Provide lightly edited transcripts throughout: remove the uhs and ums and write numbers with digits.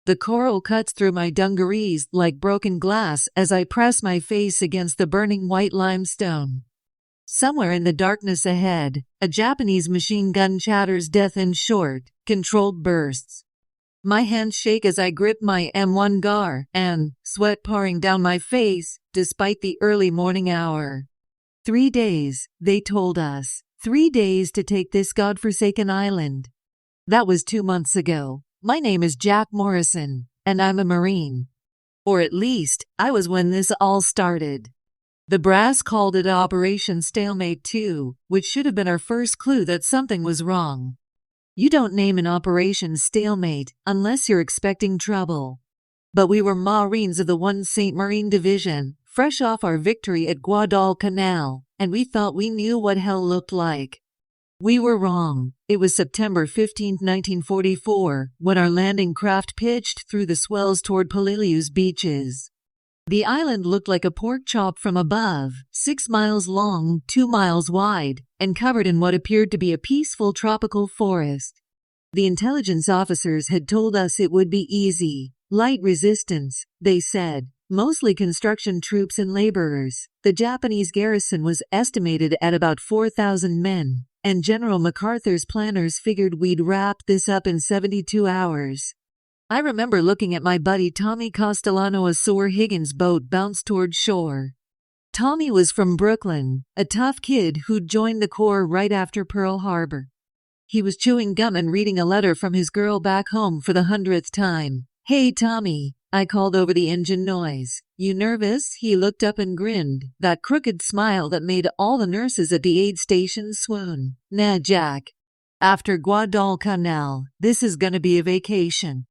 The coral cuts through my dungarees like broken glass as I press my face against the burning white limestone. Somewhere in the darkness ahead, a Japanese machine gun chatters death in short, controlled bursts. My hands shake as I grip my M1 Gar, and sweat pouring down my face, despite the early morning hour. 3 days, they told us. 3 days to take this godforsaken island. That was 2 months ago. My name is Jack Morrison, and I'm a Marine. Or at least, I was when this all started. The brass called it Operation Stalemate 2, which should have been our first clue that something was wrong. You don't name an Operation Stalemate unless you're expecting trouble. But we were Marines of the 1 St. Marine Division, fresh off our victory at Guadalcanal, and we thought we knew what hell looked like. We were wrong. It was September 15, 1944, when our landing craft pitched through the swells toward Peleliu's beaches. The island looked like a pork chop from above, 6 miles long, 2 miles wide, and covered in what appeared to be a peaceful tropical forest. The intelligence officers had told us it would be easy. Light resistance, they said, mostly construction troops and laborers. The Japanese garrison was estimated at about 4,000 men, and General MacArthur's planners figured we'd wrap this up in 72 hours. I remember looking at my buddy Tommy Castellano as sore Higgins' boat bounced toward shore. Tommy was from Brooklyn, a tough kid who'd joined the Corps right after Pearl Harbor. He was chewing gum and reading a letter from his girl back home for the 100th time. "Hey, Tommy," I called over the engine noise. "You nervous?" He looked up and grinned, that crooked smile that made all the nurses at the aid station swoon. "Nah, Jack. After Guadalcanal, this is gonna be a vacation.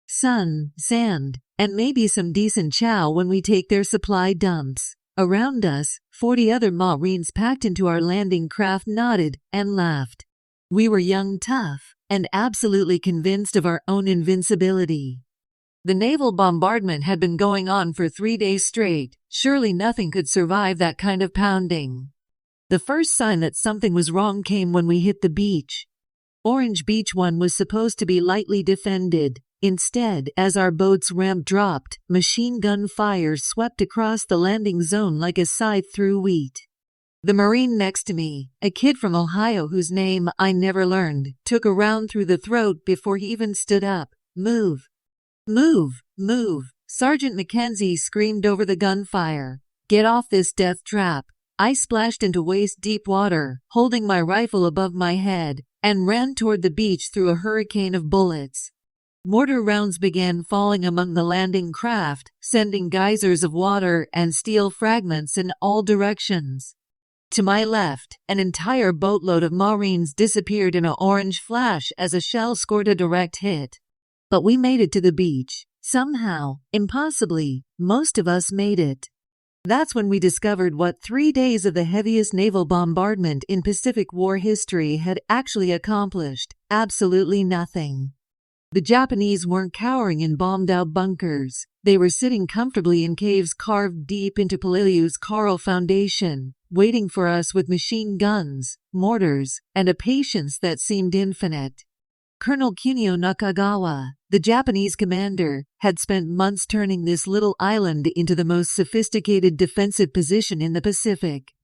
Sun, sand, and maybe some decent chow when we take their supply dumps." Around us, 40 other Marines packed into our landing craft nodded and laughed. We were young, tough, and absolutely convinced of our own invincibility. The naval bombardment had been going on for 3 days straight. Surely nothing could survive that kind of pounding. The first sign that something was wrong came when we hit the beach. Orange Beach 1 was supposed to be lightly defended. Instead, as our boat's ramp dropped, machine gun fire swept across the landing zone like a scythe through wheat. The Marine next to me, a kid from Ohio whose name I never learned, took a round through the throat before he even stood up. "Move! Move! Move!" Sergeant Mackenzie screamed over the gunfire. "Get off this death trap." I splashed into waist-deep water, holding my rifle above my head, and ran toward the beach through a hurricane of bullets. Mortar rounds began falling among the landing craft, sending geysers of water and steel fragments in all directions. To my left, an entire boatload of Marines disappeared in an orange flash as a shell scored a direct hit. But we made it to the beach. Somehow, impossibly, most of us made it. That's when we discovered what 3 days of the heaviest naval bombardment in Pacific War history had actually accomplished. Absolutely nothing. The Japanese weren't cowering in bombed-out bunkers. They were sitting comfortably in caves carved deep into Peleliu's coral foundation, waiting for us with machine guns, mortars, and a patience that seemed infinite. Colonel Kunio Nakagawa, the Japanese commander, had spent months turning this little island into the most sophisticated defensive position in the Pacific.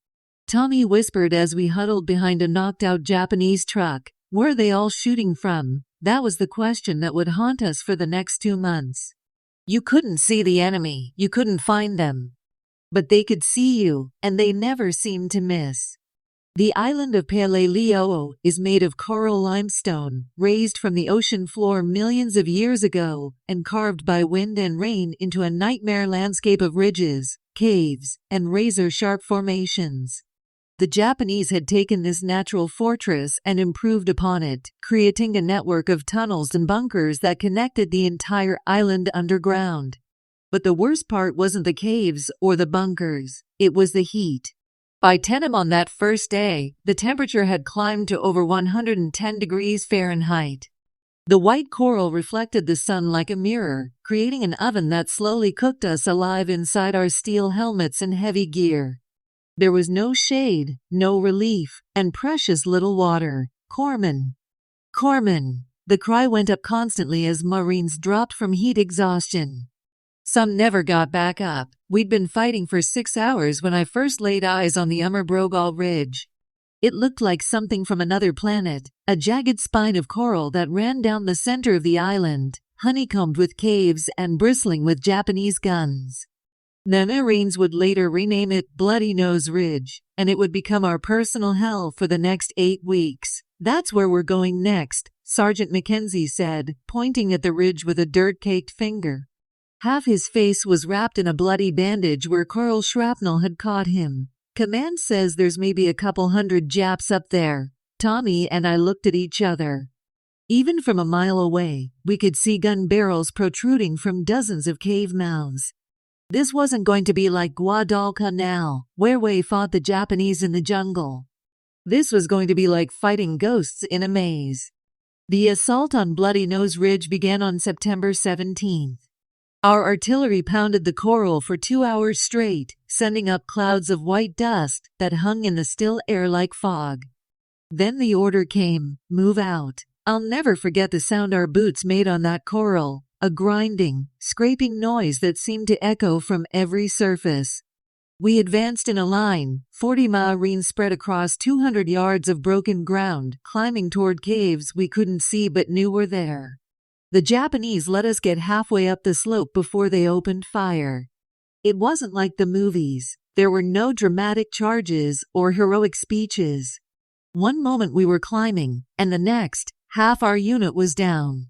Tommy whispered as we huddled behind a knocked-out Japanese truck. Where are they all shooting from? That was the question that would haunt us for the next 2 months. You couldn't see the enemy, you couldn't find them. But they could see you, and they never seemed to miss. The island of Peleliu is made of coral limestone, raised from the ocean floor millions of years ago, and carved by wind and rain into a nightmare landscape of ridges, caves, and razor-sharp formations. The Japanese had taken this natural fortress and improved upon it, creating a network of tunnels and bunkers that connected the entire island underground. But the worst part wasn't the caves or the bunkers, it was the heat. By 10 a.m. on that first day, the temperature had climbed to over 110 degrees Fahrenheit. The white coral reflected the sun like a mirror, creating an oven that slowly cooked us alive inside our steel helmets and heavy gear. There was no shade, no relief, and precious little water. Corpsmen. The cry went up constantly as Marines dropped from heat exhaustion. Some never got back up. We'd been fighting for 6 hours when I first laid eyes on the Brogal Ridge. It looked like something from another planet, a jagged spine of coral that ran down the center of the island, honeycombed with caves and bristling with Japanese guns. The Marines would later rename it Bloody Nose Ridge, and it would become our personal hell for the next 8 weeks. That's where we're going next, Sergeant Mackenzie said, pointing at the ridge with a dirt-caked finger. Half his face was wrapped in a bloody bandage where coral shrapnel had caught him. Command says there's maybe a couple hundred Japs up there. Tommy and I looked at each other. Even from a mile away, we could see gun barrels protruding from dozens of cave mouths. This wasn't going to be like Guadalcanal, where we fought the Japanese in the jungle. This was going to be like fighting ghosts in a maze. The assault on Bloody Nose Ridge began on September 17th. Our artillery pounded the coral for 2 hours straight, sending up clouds of white dust that hung in the still air like fog. Then the order came, move out. I'll never forget the sound our boots made on that coral, a grinding, scraping noise that seemed to echo from every surface. We advanced in a line, 40 Marines spread across 200 yards of broken ground, climbing toward caves we couldn't see but knew were there. The Japanese let us get halfway up the slope before they opened fire. It wasn't like the movies. There were no dramatic charges or heroic speeches. One moment we were climbing, and the next, half our unit was down.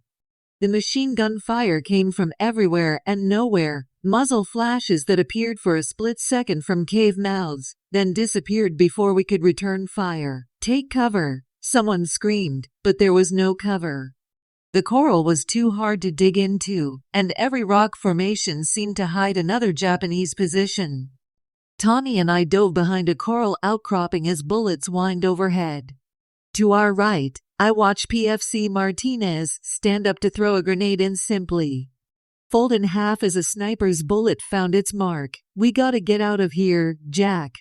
The machine gun fire came from everywhere and nowhere, muzzle flashes that appeared for a split second from cave mouths, then disappeared before we could return fire. Take cover, someone screamed, but there was no cover. The coral was too hard to dig into, and every rock formation seemed to hide another Japanese position. Tommy and I dove behind a coral outcropping as bullets whined overhead. To our right, I watched PFC Martinez stand up to throw a grenade in simply. Fold in half as a sniper's bullet found its mark. We gotta get out of here, Jack.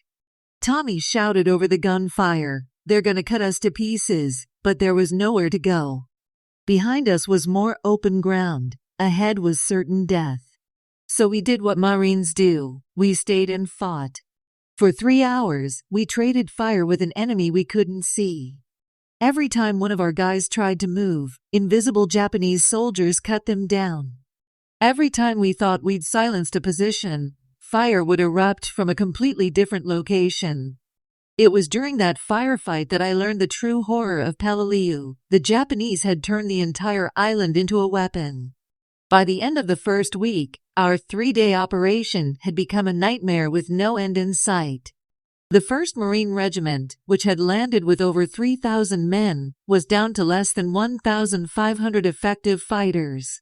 Tommy shouted over the gunfire. They're gonna cut us to pieces, but there was nowhere to go. Behind us was more open ground. Ahead was certain death. So we did what Marines do. We stayed and fought. For 3 hours, we traded fire with an enemy we couldn't see. Every time one of our guys tried to move, invisible Japanese soldiers cut them down. Every time we thought we'd silenced a position, fire would erupt from a completely different location. It was during that firefight that I learned the true horror of Peleliu. The Japanese had turned the entire island into a weapon. By the end of the first week, our 3-day operation had become a nightmare with no end in sight. The 1st Marine Regiment, which had landed with over 3,000 men, was down to less than 1,500 effective fighters.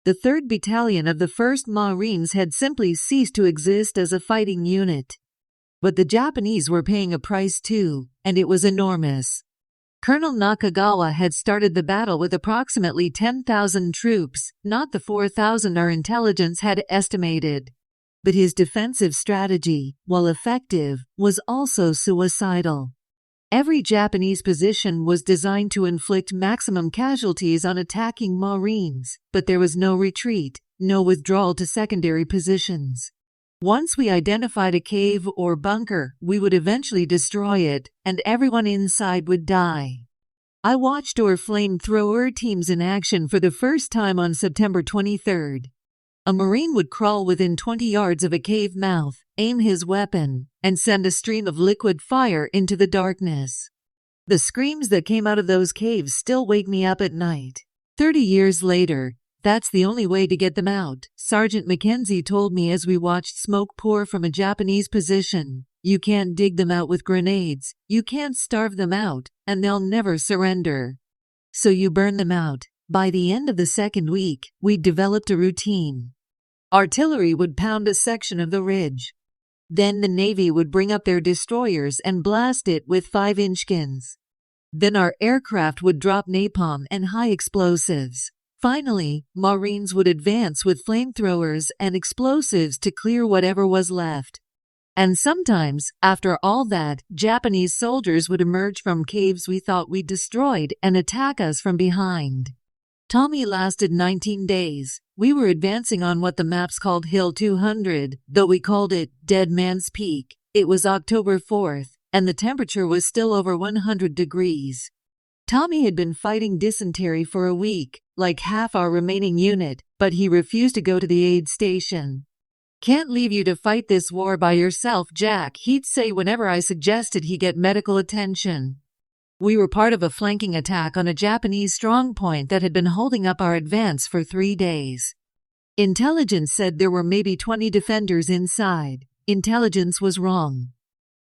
The 3rd Battalion of the 1st Marines had simply ceased to exist as a fighting unit. But the Japanese were paying a price too, and it was enormous. Colonel Nakagawa had started the battle with approximately 10,000 troops, not the 4,000 our intelligence had estimated. But his defensive strategy, while effective, was also suicidal. Every Japanese position was designed to inflict maximum casualties on attacking Marines, but there was no retreat, no withdrawal to secondary positions. Once we identified a cave or bunker, we would eventually destroy it, and everyone inside would die. I watched our flamethrower teams in action for the first time on September 23rd. A Marine would crawl within 20 yards of a cave mouth, aim his weapon, and send a stream of liquid fire into the darkness. The screams that came out of those caves still wake me up at night. 30 years later, that's the only way to get them out, Sergeant Mackenzie told me as we watched smoke pour from a Japanese position. You can't dig them out with grenades, you can't starve them out, and they'll never surrender. So you burn them out. By the end of the 2nd week, we'd developed a routine. Artillery would pound a section of the ridge. Then the Navy would bring up their destroyers and blast it with 5-inch guns. Then our aircraft would drop napalm and high explosives. Finally, Marines would advance with flamethrowers and explosives to clear whatever was left. And sometimes, after all that, Japanese soldiers would emerge from caves we thought we'd destroyed and attack us from behind. Tommy lasted 19 days. We were advancing on what the maps called Hill 200, though we called it Dead Man's Peak. It was October 4th, and the temperature was still over 100 degrees. Tommy had been fighting dysentery for a week, like half our remaining unit, but he refused to go to the aid station. "Can't leave you to fight this war by yourself, Jack," he'd say whenever I suggested he get medical attention. We were part of a flanking attack on a Japanese strongpoint that had been holding up our advance for 3 days. Intelligence said there were maybe 20 defenders inside. Intelligence was wrong.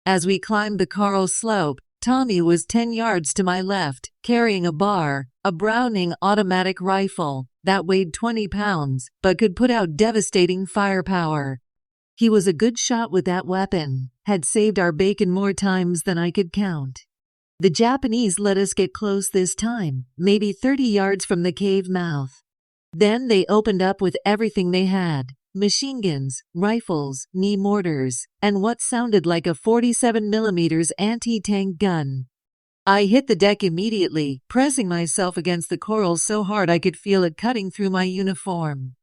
As we climbed the coral slope, Tommy was 10 yards to my left, carrying a bar, a Browning automatic rifle that weighed 20 pounds, but could put out devastating firepower. He was a good shot with that weapon, had saved our bacon more times than I could count. The Japanese let us get close this time, maybe 30 yards from the cave mouth. Then they opened up with everything they had: machine guns, rifles, knee mortars, and what sounded like a 47mm anti-tank gun. I hit the deck immediately, pressing myself against the coral so hard I could feel it cutting through my uniform.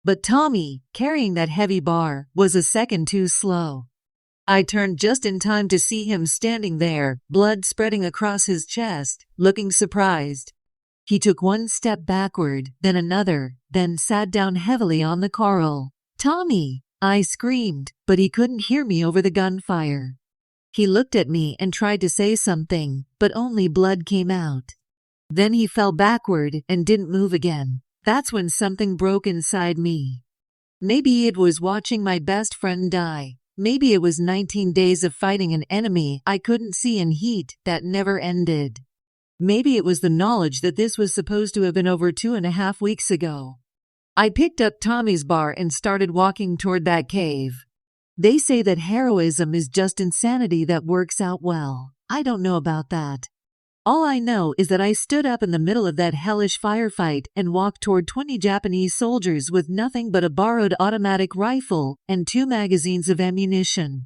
But Tommy, carrying that heavy bar, was a second too slow. I turned just in time to see him standing there, blood spreading across his chest, looking surprised. He took one step backward, then another, then sat down heavily on the coral. "Tommy!" I screamed, but he couldn't hear me over the gunfire. He looked at me and tried to say something, but only blood came out. Then he fell backward and didn't move again. That's when something broke inside me. Maybe it was watching my best friend die. Maybe it was 19 days of fighting an enemy I couldn't see in heat that never ended. Maybe it was the knowledge that this was supposed to have been over 2.5 weeks ago. I picked up Tommy's bar and started walking toward that cave. They say that heroism is just insanity that works out well. I don't know about that. All I know is that I stood up in the middle of that hellish firefight and walked toward 20 Japanese soldiers with nothing but a borrowed automatic rifle and 2 magazines of ammunition.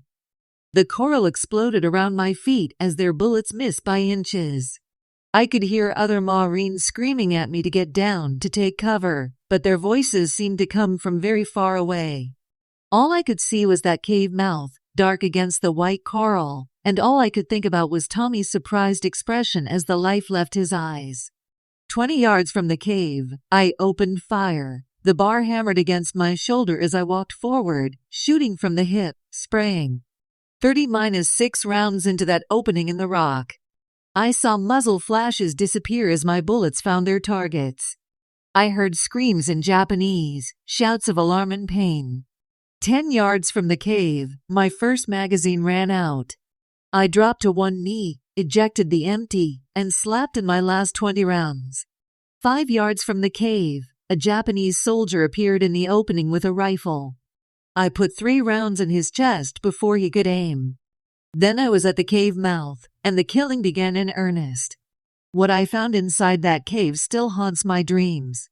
The coral exploded around my feet as their bullets missed by inches. I could hear other Marines screaming at me to get down, to take cover, but their voices seemed to come from very far away. All I could see was that cave mouth, dark against the white coral, and all I could think about was Tommy's surprised expression as the life left his eyes. 20 yards from the cave, I opened fire. The bar hammered against my shoulder as I walked forward, shooting from the hip, spraying 30-6 rounds into that opening in the rock. I saw muzzle flashes disappear as my bullets found their targets. I heard screams in Japanese, shouts of alarm and pain. 10 yards from the cave, my first magazine ran out. I dropped to one knee, ejected the empty, and slapped in my last 20 rounds. 5 yards from the cave, a Japanese soldier appeared in the opening with a rifle. I put 3 rounds in his chest before he could aim. Then I was at the cave mouth, and the killing began in earnest. What I found inside that cave still haunts my dreams.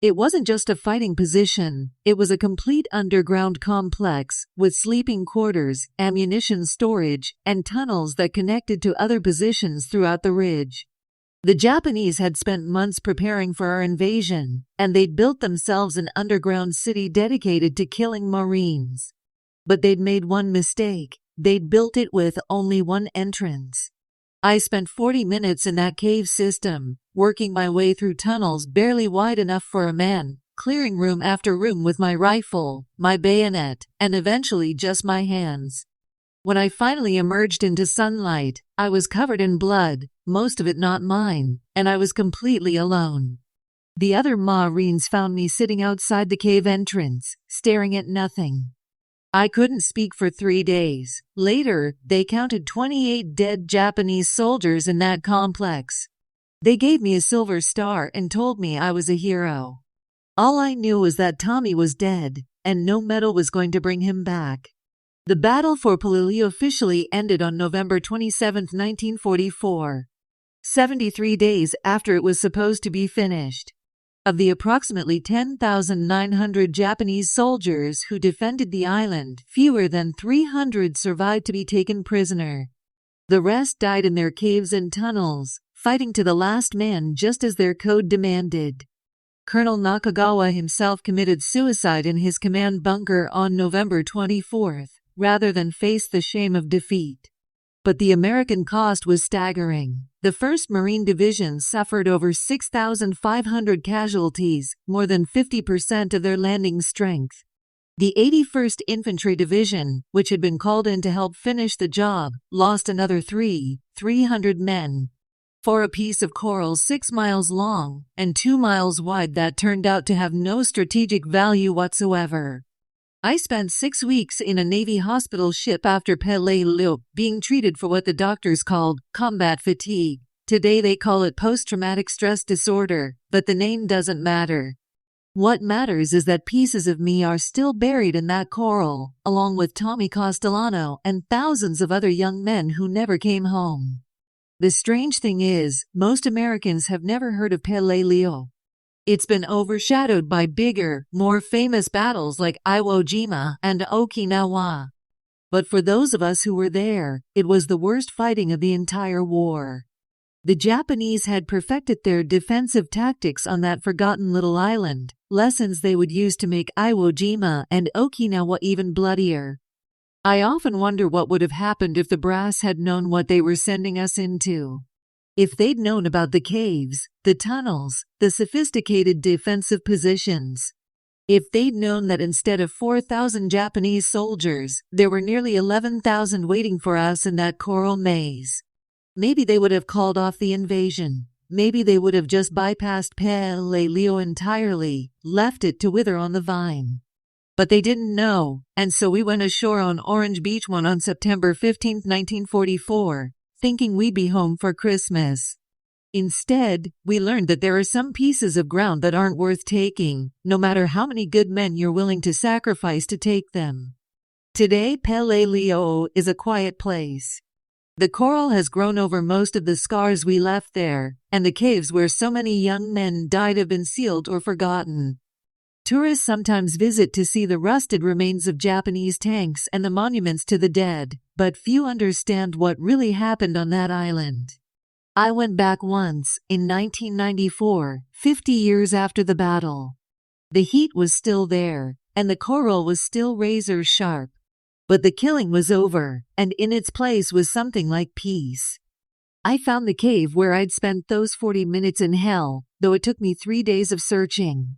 It wasn't just a fighting position, it was a complete underground complex with sleeping quarters, ammunition storage, and tunnels that connected to other positions throughout the ridge. The Japanese had spent months preparing for our invasion, and they'd built themselves an underground city dedicated to killing Marines. But they'd made one mistake. They'd built it with only one entrance. I spent 40 minutes in that cave system, working my way through tunnels barely wide enough for a man, clearing room after room with my rifle, my bayonet, and eventually just my hands. When I finally emerged into sunlight, I was covered in blood, most of it not mine, and I was completely alone. The other Marines found me sitting outside the cave entrance, staring at nothing. I couldn't speak for 3 days. Later, they counted 28 dead Japanese soldiers in that complex. They gave me a silver star and told me I was a hero. All I knew was that Tommy was dead, and no medal was going to bring him back. The battle for Peleliu officially ended on November 27, 1944, 73 days after it was supposed to be finished. Of the approximately 10,900 Japanese soldiers who defended the island, fewer than 300 survived to be taken prisoner. The rest died in their caves and tunnels, fighting to the last man just as their code demanded. Colonel Nakagawa himself committed suicide in his command bunker on November 24, rather than face the shame of defeat. But the American cost was staggering. The 1st Marine Division suffered over 6,500 casualties, more than 50% of their landing strength. The 81st Infantry Division, which had been called in to help finish the job, lost another 300 men. For a piece of coral 6 miles long and 2 miles wide that turned out to have no strategic value whatsoever. I spent 6 weeks in a Navy hospital ship after Peleliu, being treated for what the doctors called combat fatigue. Today they call it post-traumatic stress disorder, but the name doesn't matter. What matters is that pieces of me are still buried in that coral, along with Tommy Castellano and thousands of other young men who never came home. The strange thing is, most Americans have never heard of Peleliu. It's been overshadowed by bigger, more famous battles like Iwo Jima and Okinawa. But for those of us who were there, it was the worst fighting of the entire war. The Japanese had perfected their defensive tactics on that forgotten little island, lessons they would use to make Iwo Jima and Okinawa even bloodier. I often wonder what would have happened if the brass had known what they were sending us into. If they'd known about the caves, the tunnels, the sophisticated defensive positions. If they'd known that instead of 4,000 Japanese soldiers, there were nearly 11,000 waiting for us in that coral maze. Maybe they would have called off the invasion. Maybe they would have just bypassed Peleliu entirely, left it to wither on the vine. But they didn't know, and so we went ashore on Orange Beach on September 15, 1944, thinking we'd be home for Christmas. Instead, we learned that there are some pieces of ground that aren't worth taking, no matter how many good men you're willing to sacrifice to take them. Today, Peleliu is a quiet place. The coral has grown over most of the scars we left there, and the caves where so many young men died have been sealed or forgotten. Tourists sometimes visit to see the rusted remains of Japanese tanks and the monuments to the dead, but few understand what really happened on that island. I went back once, in 1994, 50 years after the battle. The heat was still there, and the coral was still razor sharp. But the killing was over, and in its place was something like peace. I found the cave where I'd spent those 40 minutes in hell, though it took me 3 days of searching.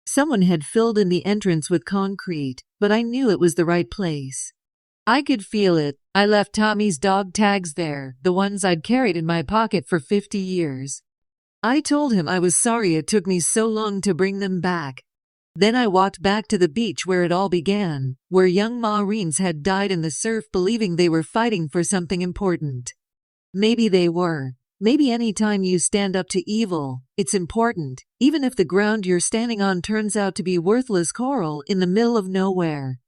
Someone had filled in the entrance with concrete, but I knew it was the right place. I could feel it. I left Tommy's dog tags there, the ones I'd carried in my pocket for 50 years. I told him I was sorry it took me so long to bring them back. Then I walked back to the beach where it all began, where young Marines had died in the surf believing they were fighting for something important. Maybe they were. Maybe any time you stand up to evil, it's important, even if the ground you're standing on turns out to be worthless coral in the middle of nowhere.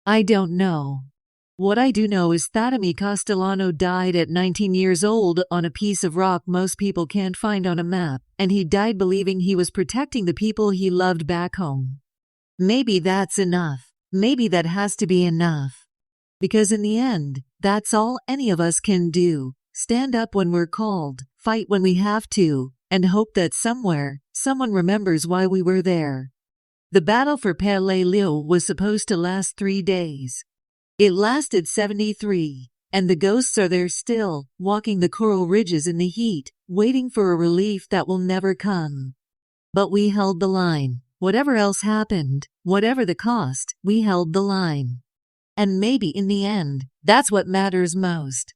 I don't know. What I do know is Tommy Castellano died at 19 years old on a piece of rock most people can't find on a map, and he died believing he was protecting the people he loved back home. Maybe that's enough. Maybe that has to be enough. Because in the end, that's all any of us can do. Stand up when we're called, fight when we have to, and hope that somewhere, someone remembers why we were there. The battle for Peleliu was supposed to last 3 days. It lasted 73, and the ghosts are there still, walking the coral ridges in the heat, waiting for a relief that will never come. But we held the line. Whatever else happened, whatever the cost, we held the line. And maybe in the end, that's what matters most.